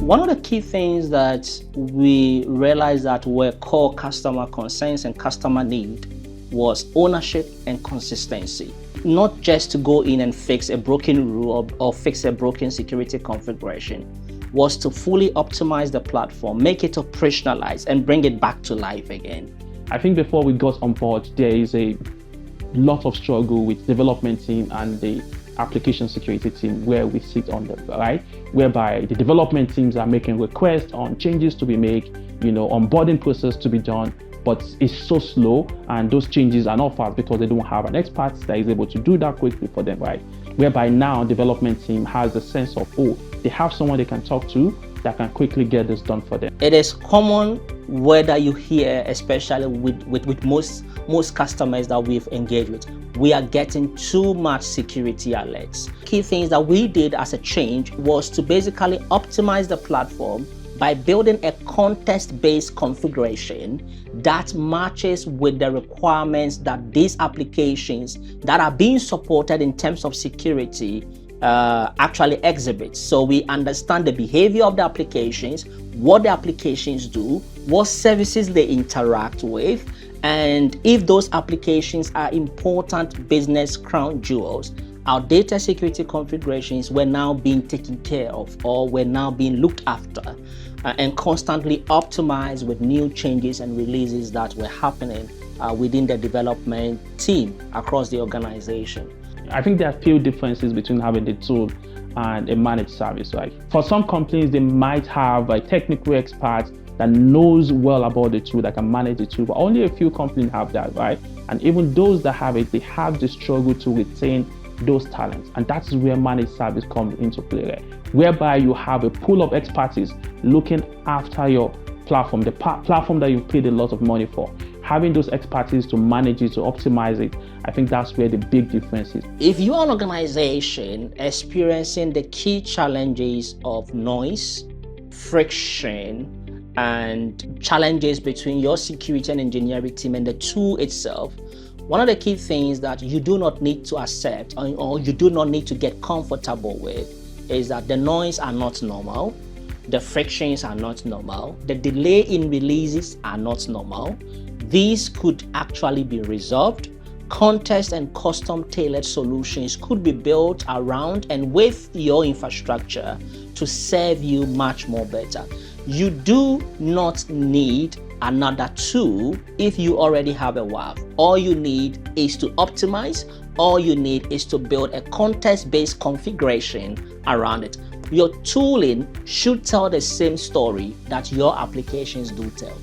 One of the key things that we realized that were core customer concerns and customer need was ownership and consistency. Not just to go in and fix a broken rule or fix a broken security configuration, was to fully optimize the platform, make it operationalized, and bring it back to life again. I think before we got on board, there is a lot of struggle with development team and the application security team where we sit on them, right? Whereby the development teams are making requests on changes to be made, onboarding process to be done, but it's so slow and those changes are not fast because they don't have an expert that is able to do that quickly for them, right? Whereby now development team has a sense of, they have someone they can talk to that can quickly get this done for them. It is common whether you hear, especially with most customers that we've engaged with, we are getting too much security alerts. Key things that we did as a change was to basically optimize the platform by building a context-based configuration that matches with the requirements that these applications that are being supported in terms of security actually exhibit. So we understand the behavior of the applications, what the applications do, what services they interact with, and if those applications are important business crown jewels, our data security configurations were now being taken care of or were now being looked after and constantly optimized with new changes and releases that were happening within the development team across the organization. I think there are few differences between having the tool and a managed service, right? For some companies, they might have a technical expert that knows well about the tool, that can manage the tool, but only a few companies have that, right? And even those that have it, they have the struggle to retain those talents. And that's where managed service comes into play, right? Whereby you have a pool of expertise looking after your platform, the platform that you've paid a lot of money for. Having those expertise to manage it, to optimize it, I think that's where the big difference is. If you're an organization experiencing the key challenges of noise, friction, and challenges between your security and engineering team and the tool itself, one of the key things that you do not need to accept or you do not need to get comfortable with is that the noise are not normal, the frictions are not normal, the delay in releases are not normal. These could actually be resolved. Context and custom tailored solutions could be built around and with your infrastructure to serve you much more better. You do not need another tool if you already have a WAAP. All you need is to optimize. All you need is to build a context-based configuration around it. Your tooling should tell the same story that your applications do tell.